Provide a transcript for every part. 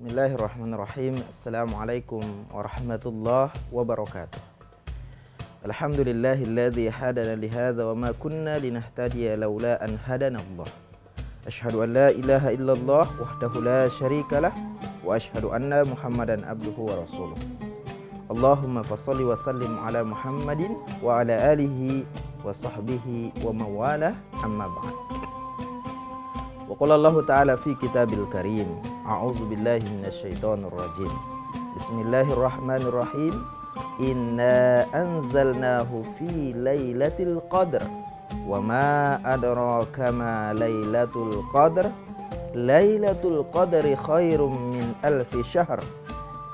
Bismillahirrahmanirrahim. Assalamualaikum warahmatullahi wabarakatuh. Alhamdulillahilladzi hadana lihadza wa ma kunna linahtadiya laula an hadana Allah. Asyhadu an la ilaha illallah wahdahu la syarikalah wa asyhadu anna Muhammadan abduhu wa rasuluh. Allahumma fashalli wa sallim ala Muhammadin wa ala alihi wa sahbihi wa mawalah, amma ba'd. Wa qala Allah ta'ala fi kitabil karim, a'udzu billahi minasyaitonir rajim. Bismillahirrahmanirrahim. Inna anzalnahu fi lailatul qadr wa ma adraka ma lailatul qadr. Lailatul qadri khairum min alfi syahr.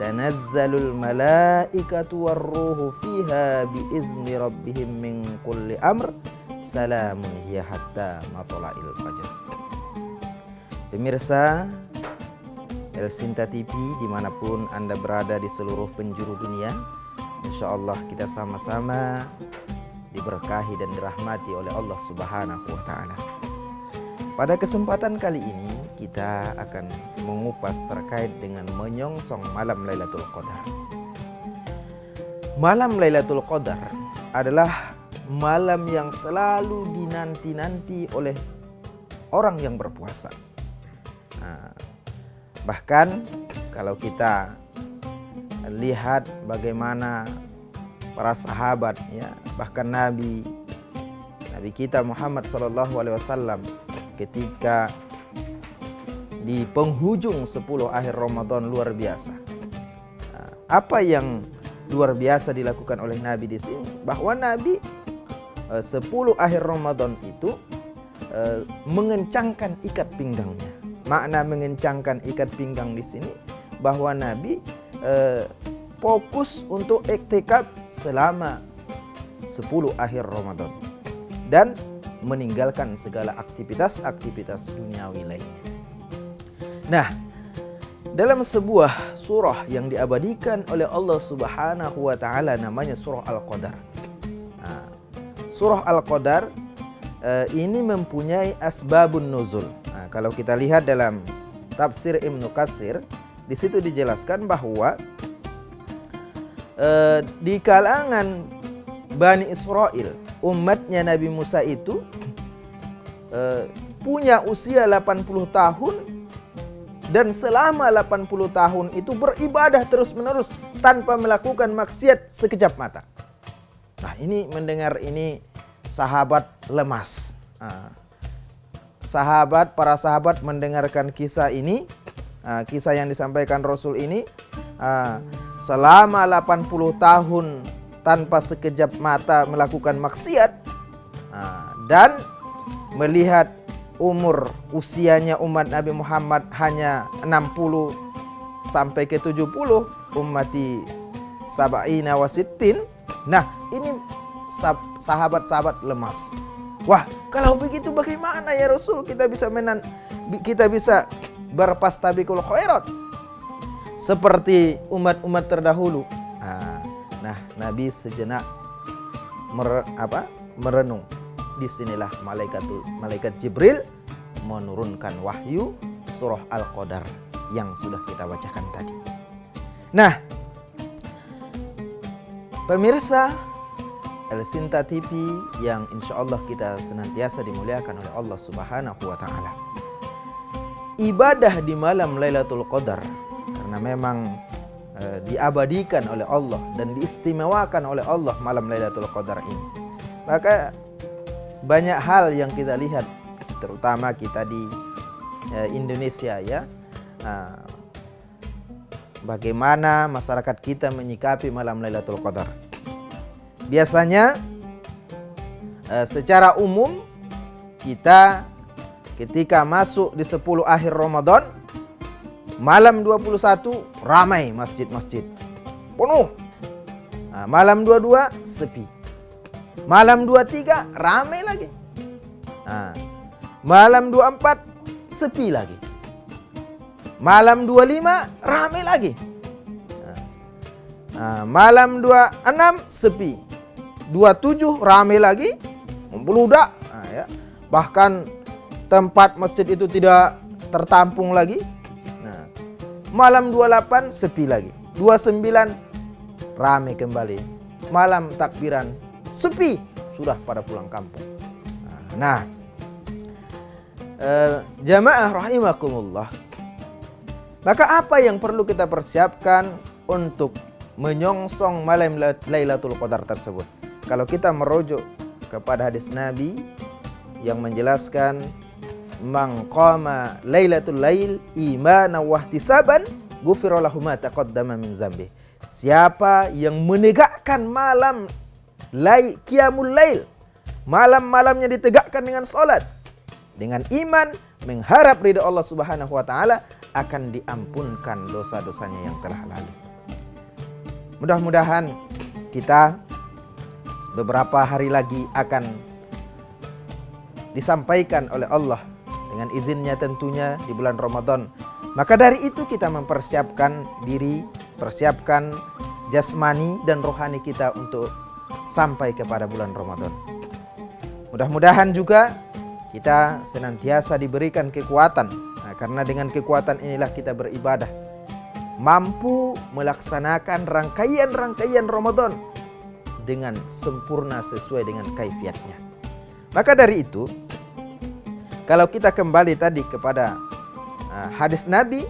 Tanazzalul malaikatu warruhu fiha biizni rabbihim min kulli amr. Salamun hiya hatta matla'il fajr. Pemirsa El Sinta TV dimanapun Anda berada di seluruh penjuru dunia, insya Allah kita sama-sama diberkahi dan dirahmati oleh Allah Subhanahu wa Ta'ala. Pada kesempatan kali ini kita akan mengupas terkait dengan menyongsong malam Lailatul Qadar. Malam Lailatul Qadar adalah malam yang selalu dinanti-nanti oleh orang yang berpuasa. Bahkan kalau kita lihat bagaimana para sahabat, ya, bahkan Nabi kita Muhammad SAW ketika di penghujung 10 akhir Ramadan luar biasa. Apa yang luar biasa dilakukan oleh Nabi di sini? Bahwa Nabi 10 akhir Ramadan itu mengencangkan ikat pinggangnya. Makna mengencangkan ikat pinggang di sini bahwa Nabi fokus untuk iktikaf selama 10 akhir Ramadan dan meninggalkan segala aktivitas duniawi lainnya. Nah, dalam sebuah surah yang diabadikan oleh Allah Subhanahu wa Ta'ala namanya surah Al-Qadar. Surah Al-Qadar ini mempunyai asbabun nuzul. Kalau kita lihat dalam tafsir Ibnu Katsir, di situ dijelaskan bahwa di kalangan Bani Israel, umatnya Nabi Musa itu punya usia 80 tahun dan selama 80 tahun itu beribadah terus-menerus tanpa melakukan maksiat sekejap mata. Nah, ini mendengar ini sahabat lemas. Para sahabat mendengarkan kisah ini, kisah yang disampaikan Rasul ini, selama 80 tahun tanpa sekejap mata melakukan maksiat, dan melihat usianya umat Nabi Muhammad hanya 60 sampai ke 70, ummati sab'ina wa sittin. Nah, ini sahabat-sahabat lemas. Wah, kalau begitu bagaimana ya Rasul kita bisa berpastabiqul khairat seperti umat-umat terdahulu. Nah, Nabi sejenak merenung. Disinilah malaikat Jibril menurunkan wahyu surah Al-Qadar yang sudah kita bacakan tadi. Nah, pemirsa El Sinta TV yang insya Allah kita senantiasa dimuliakan oleh Allah Subhanahu wa Ta'ala. Ibadah di malam Lailatul Qadar karena memang diabadikan oleh Allah dan diistimewakan oleh Allah malam Lailatul Qadar ini. Maka banyak hal yang kita lihat, terutama kita di Indonesia, ya. Bagaimana masyarakat kita menyikapi malam Lailatul Qadar. Biasanya secara umum kita ketika masuk di 10 akhir Ramadan, malam 21 ramai masjid-masjid penuh. Malam 22 sepi. Malam 23 ramai lagi. Malam 24 sepi lagi. Malam 25 ramai lagi. Malam 26 sepi. 27 ramai lagi, membludak. Ya. Bahkan tempat masjid itu tidak tertampung lagi. Malam 28 sepi lagi. 29 rame kembali. Malam takbiran sepi, sudah pada pulang kampung. Nah, jamaah rahimakumullah, maka apa yang perlu kita persiapkan untuk menyongsong malam Lailatul Qadar tersebut? Kalau kita merujuk kepada hadis Nabi yang menjelaskan, man qama lailatul lail imanan wa ihtisaban ghufira lahu ma taqaddama min dzambi. Siapa yang menegakkan malam qiyamul lail, malam-malamnya ditegakkan dengan salat, dengan iman, mengharap ridha Allah Subhanahu wa taala, akan diampunkan dosa-dosanya yang telah lalu. Mudah-mudahan kita beberapa hari lagi akan disampaikan oleh Allah dengan izinnya tentunya di bulan Ramadan. Maka dari itu kita mempersiapkan diri, persiapkan jasmani dan rohani kita untuk sampai kepada bulan Ramadan. Mudah-mudahan juga kita senantiasa diberikan kekuatan. Nah, karena dengan kekuatan inilah kita beribadah, mampu melaksanakan rangkaian-rangkaian Ramadan dengan sempurna sesuai dengan kaifiatnya. Maka dari itu, kalau kita kembali tadi kepada hadis Nabi,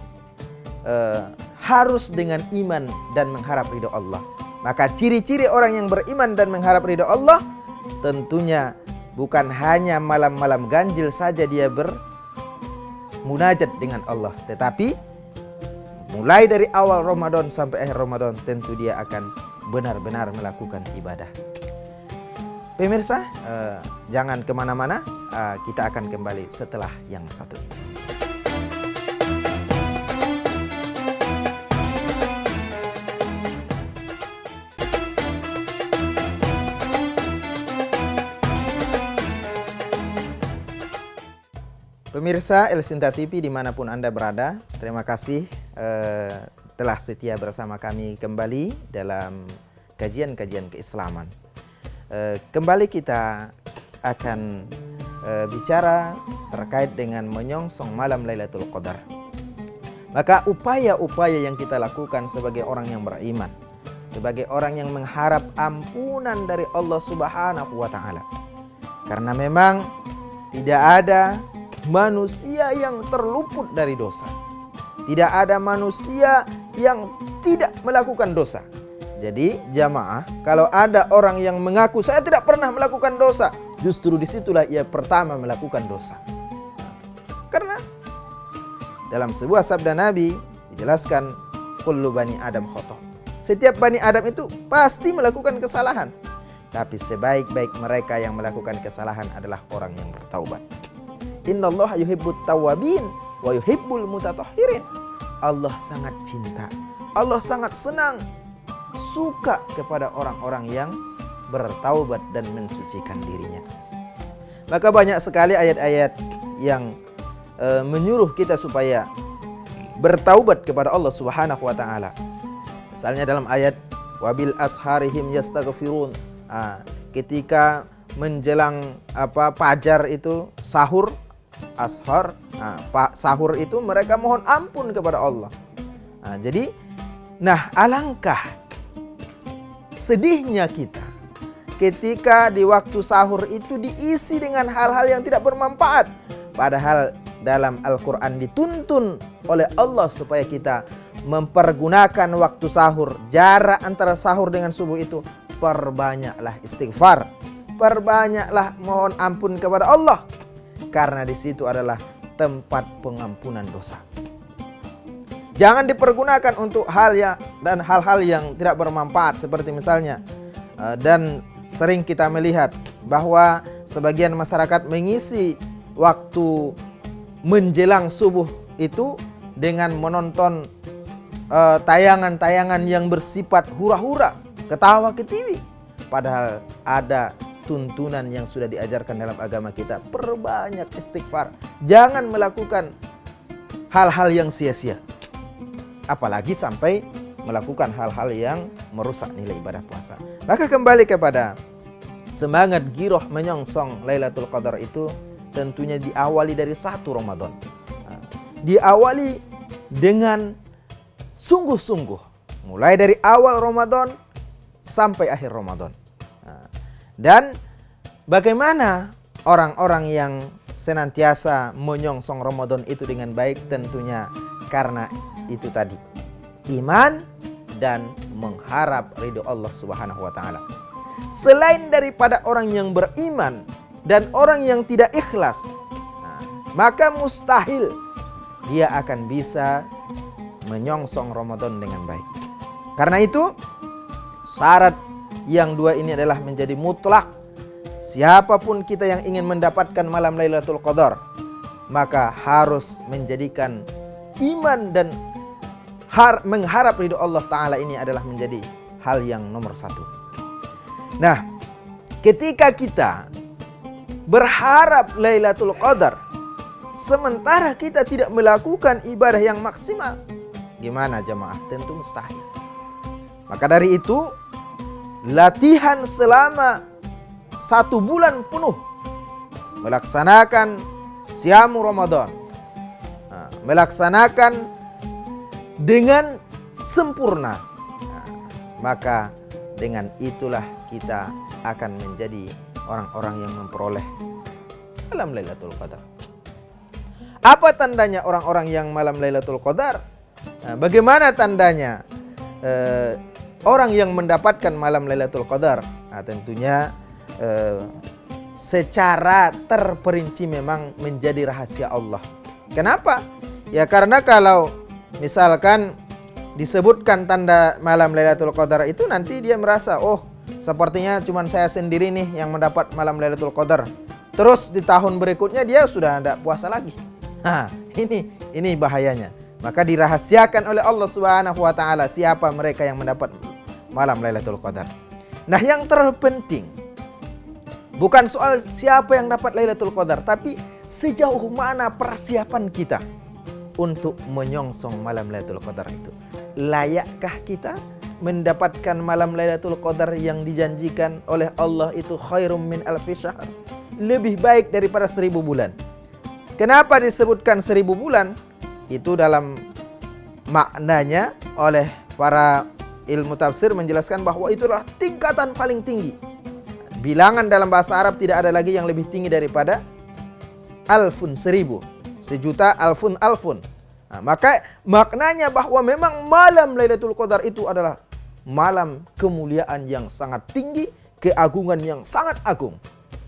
harus dengan iman dan mengharap ridha Allah. Maka ciri-ciri orang yang beriman dan mengharap ridha Allah, tentunya bukan hanya malam-malam ganjil saja dia bermunajat dengan Allah, tetapi mulai dari awal Ramadan sampai akhir Ramadan tentu dia akan benar-benar melakukan ibadah. Pemirsa, jangan kemana-mana, kita akan kembali setelah yang satu ini. Pemirsa El Sinta TV dimanapun Anda berada, terima kasih telah setia bersama kami kembali dalam kajian-kajian keislaman. Kembali kita akan bicara terkait dengan menyongsong malam Lailatul Qadar. Maka upaya-upaya yang kita lakukan sebagai orang yang beriman, sebagai orang yang mengharap ampunan dari Allah Subhanahu wa taala. Karena memang tidak ada manusia yang terluput dari dosa. Tidak ada manusia yang tidak melakukan dosa. Jadi jamaah, kalau ada orang yang mengaku saya tidak pernah melakukan dosa, justru disitulah ia pertama melakukan dosa. Karena dalam sebuah sabda Nabi dijelaskan, kullu bani Adam khotoh. Setiap bani Adam itu pasti melakukan kesalahan. Tapi sebaik-baik mereka yang melakukan kesalahan adalah orang yang bertaubat. Innallaha yuhibbut tawwabin wa yuhibbul mutatahhirin. Allah sangat cinta, Allah sangat senang, suka kepada orang-orang yang bertaubat dan mensucikan dirinya. Maka banyak sekali ayat-ayat yang menyuruh kita supaya bertaubat kepada Allah Subhanahu wa taala. Misalnya dalam ayat wabil asharihim yastaghfirun. Ketika menjelang fajar itu sahur, ashar, sahur itu mereka mohon ampun kepada Allah. Jadi, alangkah sedihnya kita ketika di waktu sahur itu diisi dengan hal-hal yang tidak bermanfaat. Padahal dalam Al-Quran dituntun oleh Allah supaya kita mempergunakan waktu sahur, jarak antara sahur dengan subuh itu, perbanyaklah istighfar, perbanyaklah mohon ampun kepada Allah. Karena di situ adalah tempat pengampunan dosa. Jangan dipergunakan untuk hal-hal yang tidak bermanfaat, seperti misalnya dan sering kita melihat bahwa sebagian masyarakat mengisi waktu menjelang subuh itu dengan menonton tayangan-tayangan yang bersifat hura-hura, ketawa ketiwi. Padahal ada tuntunan yang sudah diajarkan dalam agama kita, perbanyak istighfar. Jangan melakukan hal-hal yang sia-sia, apalagi sampai melakukan hal-hal yang merusak nilai ibadah puasa. Maka kembali kepada semangat giroh menyongsong Lailatul Qadar itu tentunya diawali dari 1 Ramadan. Diawali dengan sungguh-sungguh, mulai dari awal Ramadan sampai akhir Ramadan. Dan bagaimana orang-orang yang senantiasa menyongsong Ramadan itu dengan baik? Tentunya karena itu tadi, iman dan mengharap ridho Allah Subhanahu wa taala. Selain daripada orang yang beriman dan orang yang tidak ikhlas, maka mustahil dia akan bisa menyongsong Ramadan dengan baik. Karena itu syarat yang dua ini adalah menjadi mutlak. Siapapun kita yang ingin mendapatkan malam Lailatul Qadar, maka harus menjadikan iman dan mengharap ridho Allah Ta'ala ini adalah menjadi hal yang nomor satu. Nah, ketika kita berharap Lailatul Qadar sementara kita tidak melakukan ibadah yang maksimal, gimana jamaah? Tentu mustahil. Maka dari itu, latihan selama 1 bulan penuh melaksanakan siamu Ramadan, melaksanakan dengan sempurna, maka dengan itulah kita akan menjadi orang-orang yang memperoleh malam Lailatul Qadar. Apa tandanya orang-orang yang malam Lailatul Qadar? Bagaimana tandanya orang yang mendapatkan malam Lailatul Qadar? Tentunya secara terperinci memang menjadi rahasia Allah. Kenapa? Ya karena kalau misalkan disebutkan tanda malam Lailatul Qadar itu, nanti dia merasa, oh sepertinya cuma saya sendiri nih yang mendapat malam Lailatul Qadar. Terus di tahun berikutnya dia sudah tidak puasa lagi. Ini bahayanya. Maka dirahasiakan oleh Allah Subhanahu wa taala siapa mereka yang mendapat malam Lailatul Qadar. Nah, yang terpenting bukan soal siapa yang dapat Lailatul Qadar, tapi sejauh mana persiapan kita untuk menyongsong malam Lailatul Qadar itu. Layakkah kita mendapatkan malam Lailatul Qadar yang dijanjikan oleh Allah itu khairum min alfi syahr, lebih baik daripada 1000 bulan. Kenapa disebutkan 1000 bulan? Itu dalam maknanya oleh para ilmu tafsir menjelaskan bahwa itulah tingkatan paling tinggi. Bilangan dalam bahasa Arab tidak ada lagi yang lebih tinggi daripada alfun, 1000, sejuta, alfun, alfun. Maka maknanya bahwa memang malam Lailatul Qadar itu adalah malam kemuliaan yang sangat tinggi, keagungan yang sangat agung.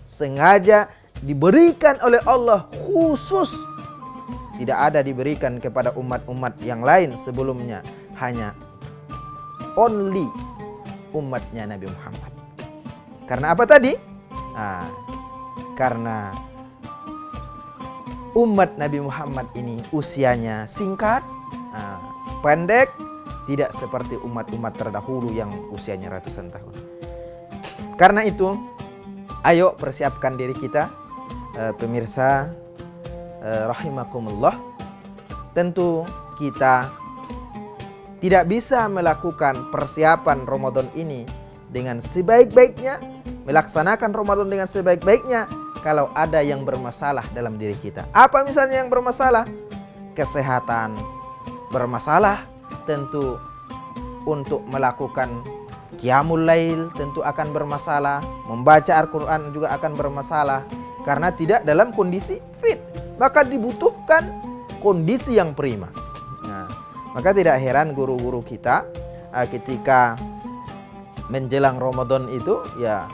Sengaja diberikan oleh Allah khusus, tidak ada diberikan kepada umat-umat yang lain sebelumnya, hanya only umatnya Nabi Muhammad. Karena apa tadi? Karena umat Nabi Muhammad ini usianya singkat, pendek, tidak seperti umat-umat terdahulu yang usianya ratusan tahun. Karena itu, ayo persiapkan diri kita, pemirsa rahimakumullah. Tentu kita tidak bisa melakukan persiapan Ramadan ini dengan sebaik-baiknya, melaksanakan Ramadan dengan sebaik-baiknya kalau ada yang bermasalah dalam diri kita. Apa misalnya yang bermasalah? Kesehatan bermasalah, tentu untuk melakukan qiyamul lail tentu akan bermasalah, membaca Al-Quran juga akan bermasalah karena tidak dalam kondisi fit. Maka dibutuhkan kondisi yang prima. Nah, maka tidak heran guru-guru kita ketika menjelang Ramadan itu, ya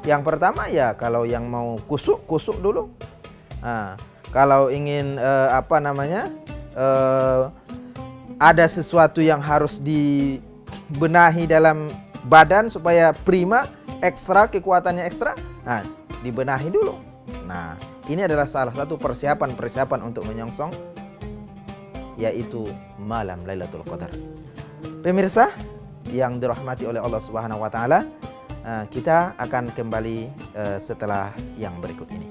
yang pertama ya kalau yang mau kusuk dulu. Kalau ingin ada sesuatu yang harus dibenahi dalam badan supaya prima, ekstra, kekuatannya ekstra, dibenahi dulu. Nah, ini adalah salah satu persiapan untuk menyongsong, yaitu malam Lailatul Qadar. Pemirsa yang dirahmati oleh Allah Subhanahu wa taala, kita akan kembali setelah yang berikut ini.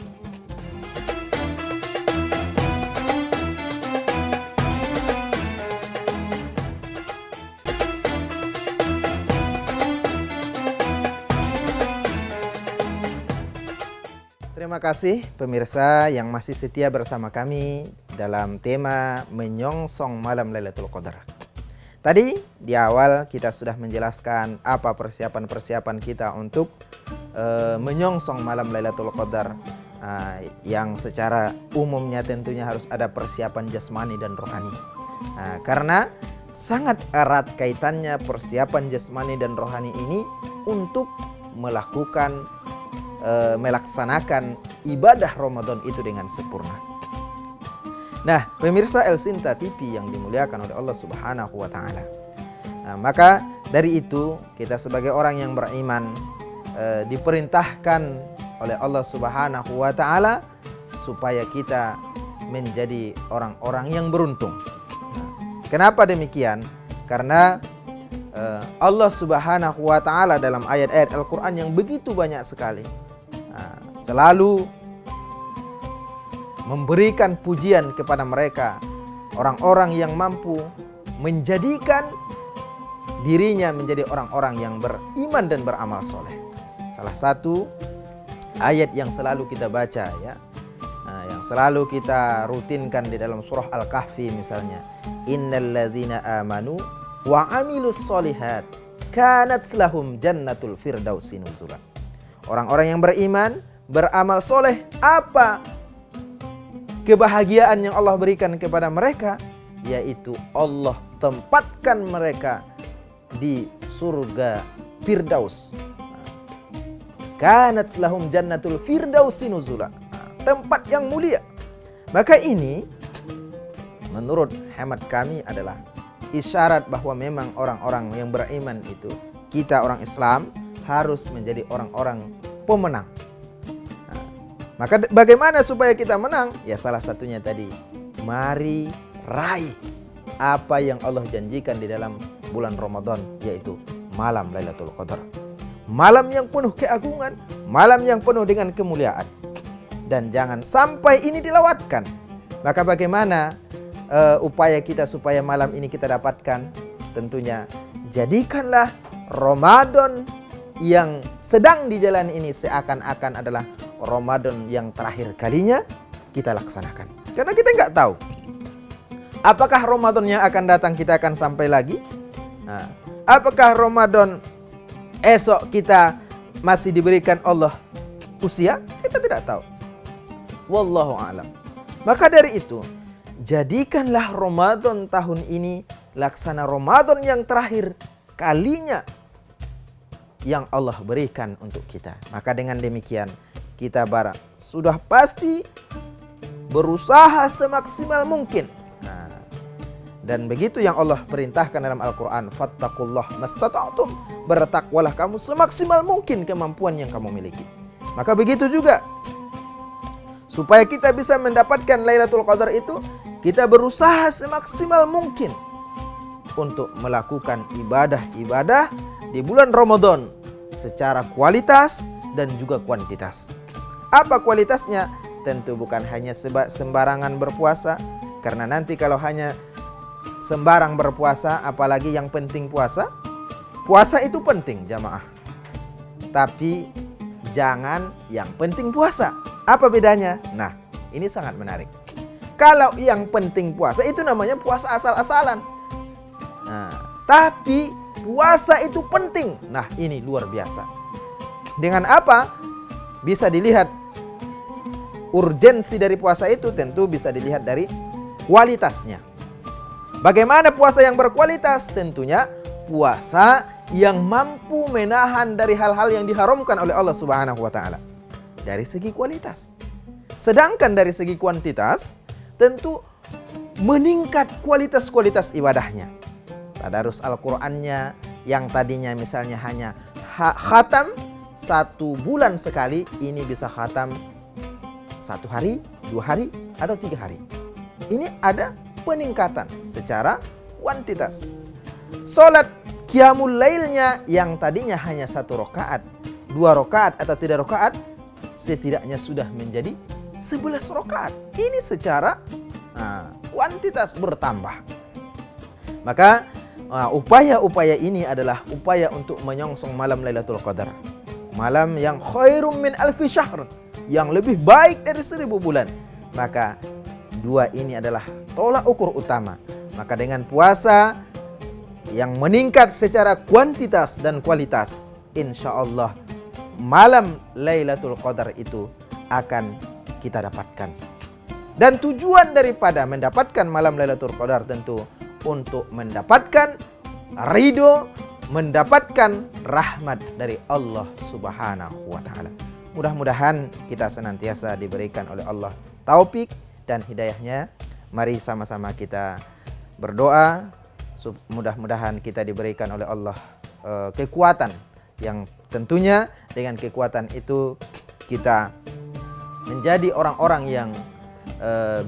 Terima kasih pemirsa yang masih setia bersama kami dalam tema menyongsong malam Lailatul Qadar. Tadi di awal kita sudah menjelaskan apa persiapan-persiapan kita untuk menyongsong malam Lailatul Qadar, yang secara umumnya tentunya harus ada persiapan jasmani dan rohani. Karena sangat erat kaitannya persiapan jasmani dan rohani ini untuk melaksanakan ibadah Ramadan itu dengan sempurna. Nah, pemirsa El Sinta TV yang dimuliakan oleh Allah Subhanahu wa taala. Maka dari itu kita sebagai orang yang beriman diperintahkan oleh Allah Subhanahu wa taala supaya kita menjadi orang-orang yang beruntung. Kenapa demikian? Karena Allah Subhanahu wa taala dalam ayat-ayat Al-Qur'an yang begitu banyak sekali selalu memberikan pujian kepada mereka, orang-orang yang mampu menjadikan dirinya menjadi orang-orang yang beriman dan beramal soleh. Salah satu ayat yang selalu kita baca ya, yang selalu kita rutinkan di dalam surah Al-Kahfi misalnya, innalladzina amanu wa amilus solihat kanat lahum jannatul firdausi nuzula. Orang-orang yang beriman, beramal soleh, apa kebahagiaan yang Allah berikan kepada mereka? Yaitu Allah tempatkan mereka di surga Firdaus. Kanat lahum jannatul firdausi nuzula, tempat yang mulia. Maka ini menurut hemat kami adalah isyarat bahwa memang orang-orang yang beriman itu, kita orang Islam harus menjadi orang-orang pemenang. Maka bagaimana supaya kita menang? Ya salah satunya tadi, mari raih apa yang Allah janjikan di dalam bulan Ramadan, yaitu malam Lailatul Qadar. Malam yang penuh keagungan, malam yang penuh dengan kemuliaan. Dan jangan sampai ini dilewatkan. Maka bagaimana upaya kita supaya malam ini kita dapatkan? Tentunya jadikanlah Ramadan yang sedang dijalani ini seakan-akan adalah Ramadan yang terakhir kalinya kita laksanakan. Karena kita nggak tahu apakah Ramadan yang akan datang kita akan sampai lagi. Apakah Ramadan esok kita masih diberikan Allah usia? Kita tidak tahu. Wallahu a'lam. Maka dari itu, jadikanlah Ramadan tahun ini laksana Ramadan yang terakhir kalinya yang Allah berikan untuk kita. Maka dengan demikian kita sudah pasti berusaha semaksimal mungkin. Dan begitu yang Allah perintahkan dalam Al-Quran, fattaqullah mastata'tum, bertakwalah kamu semaksimal mungkin kemampuan yang kamu miliki. Maka begitu juga supaya kita bisa mendapatkan Lailatul Qadar itu, kita berusaha semaksimal mungkin untuk melakukan ibadah-ibadah di bulan Ramadan secara kualitas dan juga kuantitas. Apa kualitasnya? Tentu bukan hanya sembarangan berpuasa, karena nanti kalau hanya sembarang berpuasa, apalagi yang penting puasa. Puasa itu penting jamaah, tapi jangan yang penting puasa. Apa bedanya? Nah, ini sangat menarik. Kalau yang penting puasa itu namanya puasa asal-asalan. Tapi puasa itu penting. Nah, ini luar biasa. Dengan apa? Bisa dilihat urgensi dari puasa itu, tentu bisa dilihat dari kualitasnya. Bagaimana puasa yang berkualitas? Tentunya puasa yang mampu menahan dari hal-hal yang diharamkan oleh Allah Subhanahu wa taala. Dari segi kualitas. Sedangkan dari segi kuantitas, tentu meningkat kualitas-kualitas ibadahnya. Tadarus Al-Qur'annya yang tadinya misalnya hanya khatam 1 bulan sekali, ini bisa khatam 1 hari, 2 hari, atau 3 hari. Ini ada peningkatan secara kuantitas. Salat qiyamul lailnya yang tadinya hanya 1 rakaat, 2 rakaat atau 3 rakaat, setidaknya sudah menjadi 11 rakaat. Ini secara kuantitas bertambah. Maka upaya-upaya ini adalah upaya untuk menyongsong malam Lailatul Qadar. Malam yang khairum min alfi syahr, yang lebih baik dari 1000 bulan. Maka 2 ini adalah tolak ukur utama. Maka dengan puasa yang meningkat secara kuantitas dan kualitas, insya Allah malam Lailatul Qadar itu akan kita dapatkan. Dan tujuan daripada mendapatkan malam Lailatul Qadar tentu untuk mendapatkan ridho, mendapatkan rahmat dari Allah Subhanahu wa taala. Mudah-mudahan kita senantiasa diberikan oleh Allah taufik dan hidayahnya. Mari sama-sama kita berdoa, mudah-mudahan kita diberikan oleh Allah kekuatan, yang tentunya dengan kekuatan itu kita menjadi orang-orang yang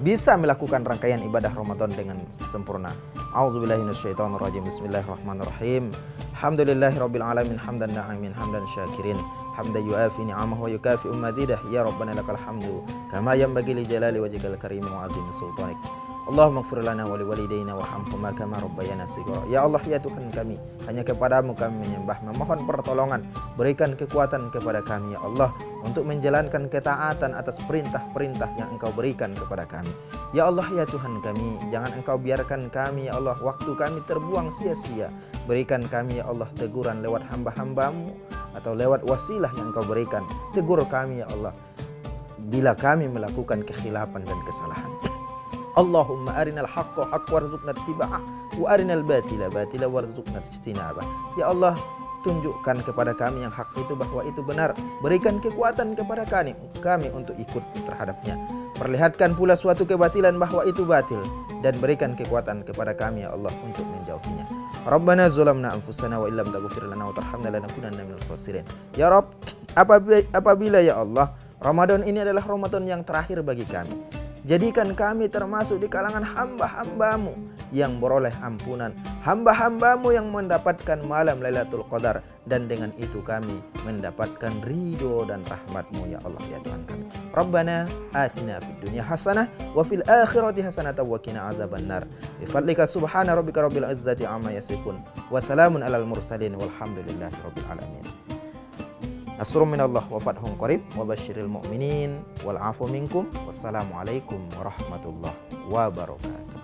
bisa melakukan rangkaian ibadah Ramadan dengan sempurna. A'udzubillahi minasyaitonirrajim. Bismillahirrahmanirrahim. Alhamdulillahirabbil alamin hamdan na'imin hamdan syakirin hamdan yuafi ni'amahu wa yukafi mazidah. Ya Rabbana lakal hamdu kama yanbaghi li jalali wajhikal karim wa 'azimi sultanik. Allahumma ighfir lana wa liwalidayna warhamhuma kama rabbayana shighara. Ya Allah, ya Tuhan kami, hanya kepadamu kami menyembah, memohon pertolongan, berikan kekuatan kepada kami ya Allah untuk menjalankan ketaatan atas perintah-perintah yang Engkau berikan kepada kami. Ya Allah, ya Tuhan kami, jangan Engkau biarkan kami ya Allah waktu kami terbuang sia-sia. Berikan kami ya Allah teguran lewat hamba-hambamu atau lewat wasilah yang Engkau berikan. Tegur kami ya Allah bila kami melakukan kekhilafan dan kesalahan. Allahumma arinal haqqa haqqa warzuqna ittiba'ah wa arinal batila batila warzuqna ijtinabah. Ya Allah, tunjukkan kepada kami yang hak itu bahwa itu benar. Berikan kekuatan kepada kami untuk ikut terhadapnya. Perlihatkan pula suatu kebatilan bahwa itu batil, dan berikan kekuatan kepada kami ya Allah untuk menjauhinya. Rabbana zalamna anfusana wa illam taghfir lana wa tarhamna lanakunanna minal khasirin. Ya Rabb, apabila ya Allah Ramadan ini adalah Ramadan yang terakhir bagi kami, jadikan kami termasuk di kalangan hamba-hambamu yang beroleh ampunan, hamba-hambamu yang mendapatkan malam Lailatul Qadar, dan dengan itu kami mendapatkan ridho dan rahmatmu ya Allah ya Tuhan kami. Rabbana atina fid dunya hasanah wa fil akhirati hasanah wa qina azabannar. Bi fadlika subhana rabbika rabbil izzati amma yasifun wa salamun alal mursalin walhamdulillahi rabbil alamin. Nasrun minallah wa fathun qarib wa basyiril mu'minin wal afu minkum. Wassalamualaikum warahmatullahi wabarakatuh.